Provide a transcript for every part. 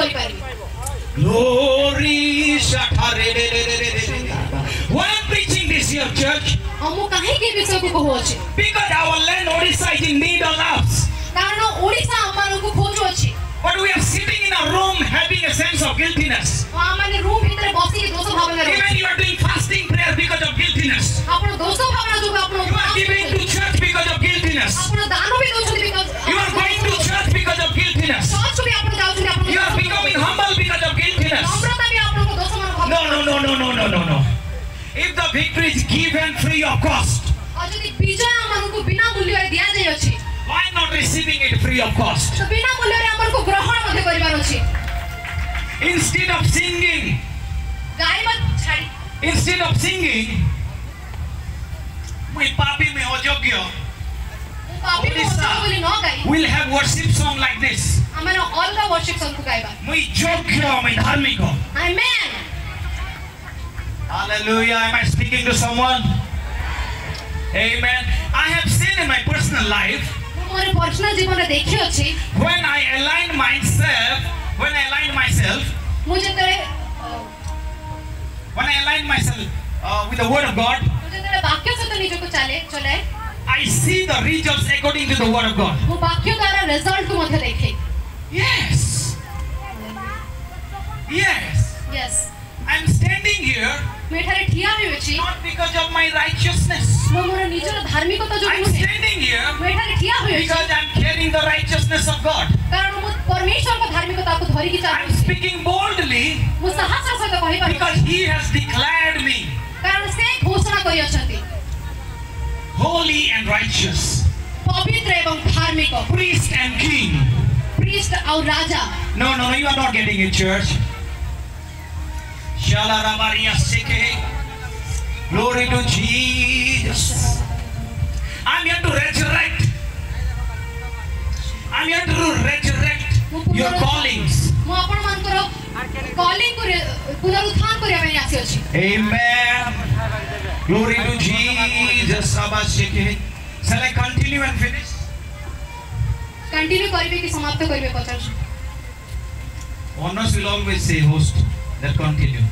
करि पारि Glory. Why I'm preaching this here, church? हमु काहे के विषय को कहू अछि Because our land Odisha is in need of us. कारण ओडिसा हमन को खोजो अछि But we are sitting in a room having a sense of guiltiness. हमन रूम भीतर बसी के दोष भावना रे Even you are doing fasting prayer because of guiltiness. आपण दोष भावना जो आपण You are giving to church because of guiltiness. आपण दान भी दोछ because You are going to church because of guiltiness. Church भी आपण जाउ छी आपण You are becoming humble because of guiltiness. नम्रता भी आपण को दोष मन No. If the victory is given free of cost, और यदि विजय हमन को बिना मूल्य रे दिया जाय अछि why not receiving it free of cost? तो बिना मूल्य रे हमन को ग्रहण मध्ये करिवार अछि Instead of singing, we papi me ojogyo. We'll have worship song like this. हमन अलग वर्शिप सॉन्ग को गाइबा Mui jogyo, mui dharmiko. Amen Hallelujah. Am I speaking to someone? Amen. I have seen in my personal life more personal जीवन रे देखि अछि when I align myself मुझे तेरे with the word of God, मुझे तेरे वाक्य से तो निज को चले I see the results according to the word of God. वो वाक्य द्वारा रिजल्ट को मध्य देखे Yes. Yes I'm standing here मैं ठारे ठिया भी अछि not because of my righteousness. मोर निजर धार्मिकता जो I'm नुहे standing here मैं ठारे ठिया होय because I'm carrying the righteousness of God. कारण मु परमेश्वर को धार्मिकता को धरि की I'm चाहू speaking boldly मु साहस से कहि पारि because He has declared me कारण से घोषणा करि अछंती holy and righteous, पवित्र एवं धार्मिक priest and king. प्रीस्ट और राजा No, you are not getting it, church. Glory to Jesus. I'm here to resurrect your callings. मु आपण मानकर कॉलिंग को पुनरुत्थान करिया ପାଇଁ आसी अछि Amen. Glory to Jesus. Shall I continue and finish? Continue करिवे कि समाप्त करिवे पचास Honors will always say host that continue.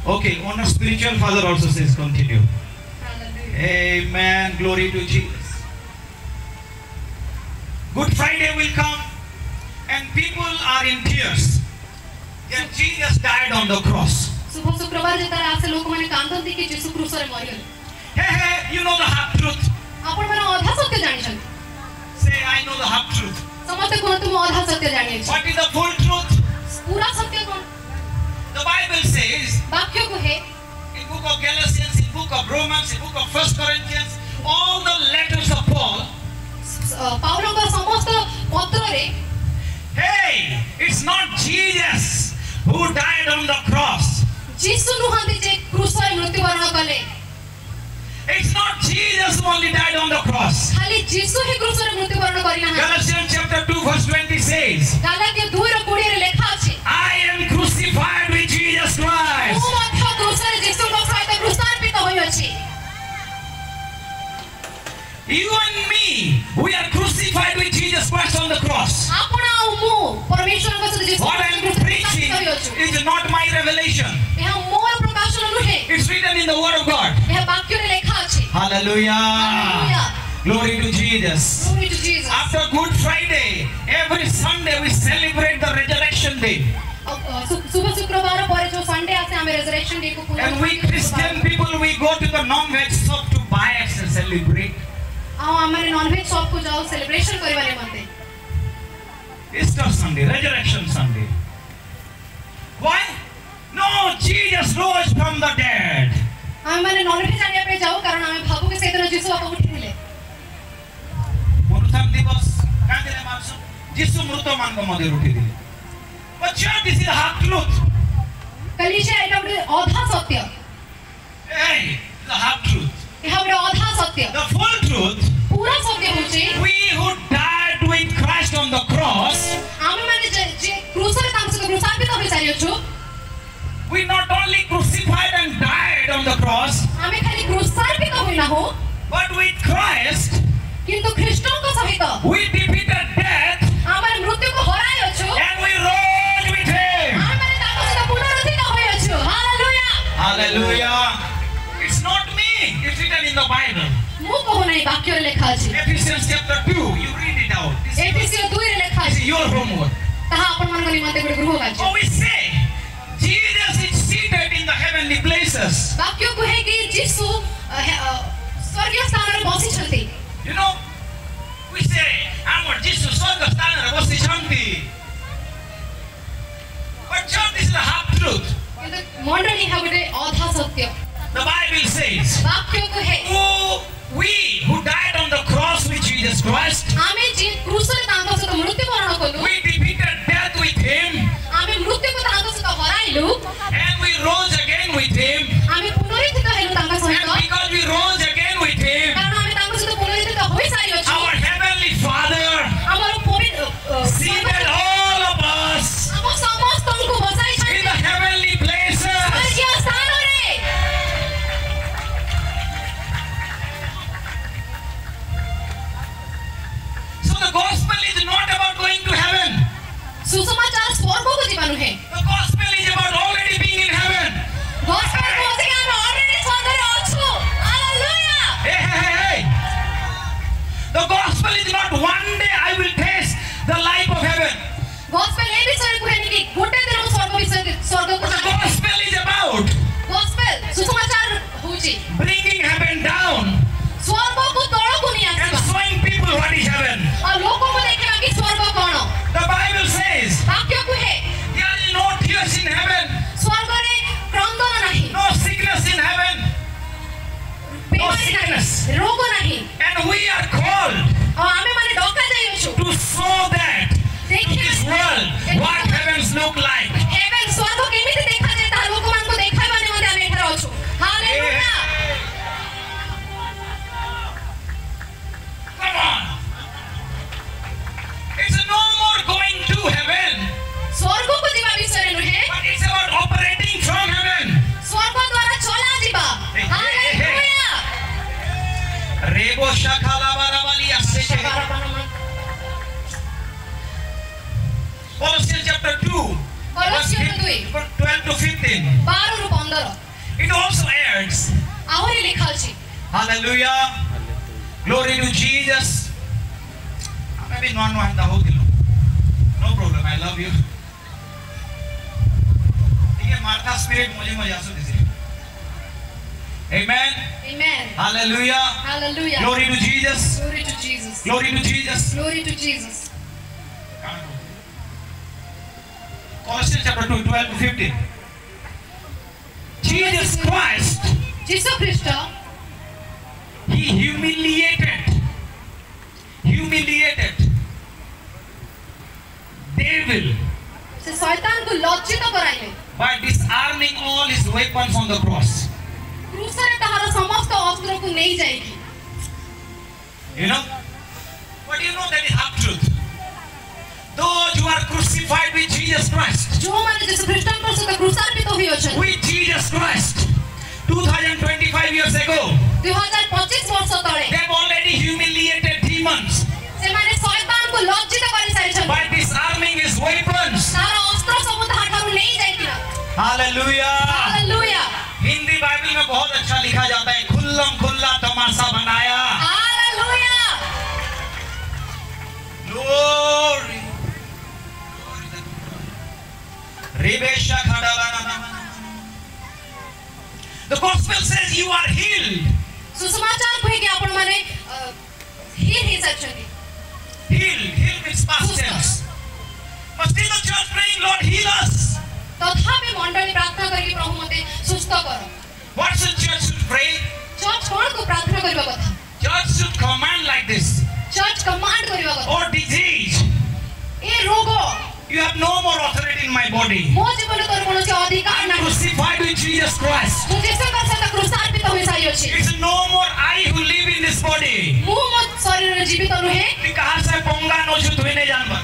Okay, honor spiritual father also says continue. Amen. Glory to Jesus. Good Friday will come and people are in tears that Jesus died on the cross. शुभ शुक्रवार जेतारे आसे लोक माने कांदन कि यीशु क्रूस रे मरिगले Hey, you know the half truth. आपण माने आधा सत्य जानि छन Say, I know the half truth. समस्त कोन तुम आधा सत्य जानि छी What is the full truth? पूरा सत्य कोन The Bible says वाक्य को है in book of Galatians, in book of Romans, in book of 1 Corinthians, all the letters of Paul. Paulo का समस्त पत्र रे Hey, it's not Jesus who died on the cross. यीशु नुहांती जे क्रूस रे मृत्युवरण कले It's not Jesus who only died on the cross. खाली यीशु ही क्रूस रे मृत्युवरण करिना है Galatians chapter 2 verse 20 says, Galatia 2:20 रे लेखा अछि I am crucified with Jesus Christ. ओ मध्य क्रूस रे यीशु को सहित क्रूसार्पित होय अछि You and me, we are crucified with Jesus Christ on the cross. आपण आ मु परमेश्वर को सहित यीशु What I am preaching is not my revelation. यह मोर प्रकाशन नुहे It's written in the word of God. यह वाक्य रे लेखा अछि Hallelujah. Hallelujah. Glory to Jesus. Glory to Jesus After Good Friday, every Sunday we celebrate the resurrection day. सुबह शुक्रवार पर जो संडे आसे हमें रेजरेक्शन डे को And we Christian people, we go to the non-veg shop to buy and celebrate. आ हमारे nonveg shop को जाओ सेलिब्रेशन करे वाले मनते Easter Sunday, Resurrection Sunday. Why? No, Jesus rose from the dead. हमारे नॉनवेज जाने पे जाओ कारण हमें भागो के सेदिन यीशु बाबा उठी थिले पुनरुत्थान दिवस कांदिले मानस यीशु मृत मान को मध्ये उठी दिले. But church, this is the half truth. कलीसिया एटा बडे आधा सत्य Hey, the half truth. यह बडे आधा सत्य The full truth. पूरा सत्य होचे We who died with Christ on the cross, आमे माने जे क्रूस रे तांस को क्रूसार्पित होई सारियो छु we not only crucified and died on the cross, आमे खाली क्रूसार्पित होई ना हो but with Christ किंतु ख्रीष्टों को सहित we defeated death हमारे मृत्यु को हरायो छु and we rose ବାକ୍ୟରେ ଲେଖା ଅଛି Ephesians chapter 2, you read it out. ଏଫେସିୟ 2 ରେ ଲେଖା This ଅଛି is your homework. ତାହା ଆପଣମାନଙ୍କ ନିମନ୍ତେ ଗୋଟେ ଗୃହ କାର୍ଯ୍ୟ Oh, we say Jesus is seated in the heavenly places. ବାକ୍ୟ କୁହେ କି ଯୀଶୁ ସ୍ୱର୍ଗୀୟ ସ୍ଥାନରେ ବସିଛନ୍ତି You know, we say, our Jesus ସ୍ୱର୍ଗ ସ୍ଥାନରେ ବସିଛନ୍ତି. But John, this is the half truth. କିନ୍ତୁ ମଣ୍ଡଳୀ ଏହା ଗୋଟେ ଅଧା ସତ୍ୟ The Bible says, ବାକ୍ୟ କୁହେ oh, we who died on the cross with Jesus Christ, ଆମେ ଯେ କ୍ରୁଶରେ ତାଙ୍କ ସହିତ ମୃତ୍ୟୁବରଣ କଲୁ we defeated death with him, ଆମେ ମୃତ୍ୟୁକୁ ତାଙ୍କ ସହିତ ହରାଇଲୁ and we rose again with him. ଆମେ ପୁନରୁତ୍ଥିତ ହେଲୁ ତାଙ୍କ And ସହିତ because we rose again with him, କାରଣ ଆମେ ତାଙ୍କ ସହିତ ପୁନରୁତ୍ଥିତ ହୋଇସାରିଅଛୁ our heavenly Father ଆମର seated all of us ଆମ ସମସ୍ତଙ୍କୁ in ବସାଇଛନ୍ତି the heavenly places. ସ୍ୱର୍ଗୀୟ ସ୍ଥାନରେ So the gospel is not about going to heaven. ସୁସମାଚାର ସ୍ୱର୍ଗକୁ ଯିବା ନୁହେଁ The gospel is about already being in heaven. gospel କହୁଛି କି ଆମେ already ସ୍ୱର୍ଗରେ ଅଛୁ hallelujah Hey, hey, hey, hey. The gospel is not one day I will taste the life of heaven. gospel ଏ ବିଷୟରେ କୁହେନି କି ଗୋଟେ ଦିନ ମୁଁ ସ୍ୱର୍ଗକୁ But the gospel is about gospel ସୁସମାଚାର ହଉଛି bringing heaven down ସ୍ୱର୍ଗକୁ ତଳକୁ ନେଇ and ଆସିବା showing people what is heaven. ଆଉ ଲୋକଙ୍କୁ ଦେଖିବା କି ସ୍ୱର୍ଗ କଣ The Bible says ବାକ୍ୟ କୁହେ there is no tears in heaven, ସ୍ୱର୍ଗରେ କ୍ରନ୍ଦନ ନାହିଁ no sickness in heaven, ବେମାରୀ sickness. ନାହିଁ ରୋଗ ନାହିଁ and we are called ଆଉ ଆମେ ମାନେ ଡକାଯାଇଅଛୁ to show that to this world what heavens look like. Heaven ସ୍ୱର୍ଗ କେମିତି ଦେଖାଯାଏ ତାହା ଲୋକମାନଙ୍କୁ ଦେଖାଇବା ନିମନ୍ତେ ଆମେ ଏଠାରେ ଅଛୁ hallelujah Come on. It's no more going to heaven, ସ୍ୱର୍ଗକୁ ଯିବା ବିଷୟରେ ନୁହେଁ but it's about operating from heaven. ସ୍ୱର୍ଗ ଦ୍ୱାରା ଚଲା ଯିବା hallelujah Rebo shakala barabali asete. Colossians chapter 2, verse Colossians 2. 12 to 15. 12 ରୁ 15 It also adds, ଆହୁରି ଲେଖା ଅଛି hallelujah, glory to Jesus. Maybe no problem, I love you. ये मार्था spirit मुझे आसो दिसे. Amen. amen Hallelujah. hallelujah Glory to Jesus. glory to jesus Glory to Jesus. glory to jesus Colossians chapter 2, 12 to 15. Jesus Christ, ଯୀଶୁ ଖ୍ରୀଷ୍ଟ he humiliated devil ସେ ଶୈତାନକୁ ଲଜ୍ଜିତ କରାଇଲେ by disarming all his weapons on the cross. କ୍ରୁଶରେ ତାହାର ସମସ୍ତ ଅସ୍ତ୍ରକୁ ନେଇ ଯାଇକି You know? But you know that is half truth. Those who are crucified with Jesus Christ, ଯୋଉମାନେ ଯୀଶୁ ଖ୍ରୀଷ୍ଟଙ୍କ ସହିତ କ୍ରୁଶାର୍ପିତ ହୋଇଅଛନ୍ତି with Jesus Christ, 2025 years ago, 2025 ବର୍ଷ ତଳେ they have already humiliated demons ସେମାନେ ଶୈତାନକୁ ଲଜ୍ଜିତ କରିସାରିଛନ୍ତି by disarming his weapons. ତାର ଅସ୍ତ୍ର ସବୁ ତାହାଠାରୁ ନେଇ ଯାଇଥିଲା Hallelujah. ହାଲେଲୁୟା हिंदी बाइबल में बहुत अच्छा लिखा जाता है, खुल्लम खुल्ला तमाशा बनाया. Hallelujah Glory. Rebesha khadalana. The gospel says you are healed. ସୁସମାଚାର କୁହେ କି ଆପଣ ମାନେ heel ହେଇସାରିଛନ୍ତି Healed means past tense. But still the church praying, Lord, heal us. ତଥାପି ମଣ୍ଡଳୀ ପ୍ରାର୍ଥନା କରିକି ପ୍ରଭୁ ମୋତେ ସୁସ୍ଥ କର What should church should pray? Church କଣକୁ ପ୍ରାର୍ଥନା କରିବା କଥା Church should command like this. Church command କରିବା କଥା Oh disease, ଏ ରୋଗ you have no more authority in my body. ମୋ ଜୀବନରେ ତୋର କୌଣସି ଅଧିକାର I'm ନାହିଁ crucified with Jesus Christ. ମୁଁ ଯୀଶୁଙ୍କ ସହିତ କ୍ରୁଶାର୍ପିତ ହୋଇସାରିଅଛି It's no more I who live in this body. ମୁଁ ମୋ ଶରୀରରେ ଜୀବିତ ନୁହେଁ कहाँ से पोंगा नोचू तुम्हें नहीं जानता.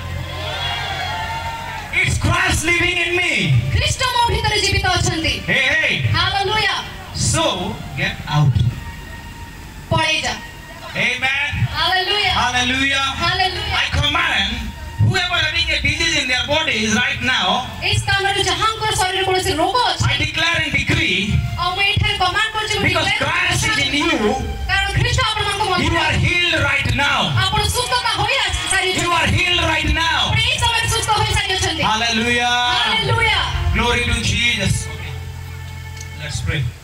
It's Christ living in me. ଖ୍ରୀଷ୍ଟ ମୋ ଭିତରେ ଜୀବିତ ଅଛନ୍ତି Hey, hey. Hallelujah So get out. ପଳେଇ ଯା Amen. Hallelujah Hallelujah. Hallelujah I command whoever having a disease in their bodies right now, এই ସ୍ଥାନରେ ଯାହାଙ୍କର ଶରୀରରେ କୌଣସି ରୋଗ ଅଛି I declare and decree, ଆଉ ମୁଁ ଏଠାରେ କମାଣ୍ଡ କରୁଛି ମୁଁ because declare Christ is in you, କାରଣ ଖ୍ରୀଷ୍ଟ ଆପଣମାନଙ୍କ you are ମଧ୍ୟରେ Let's pray.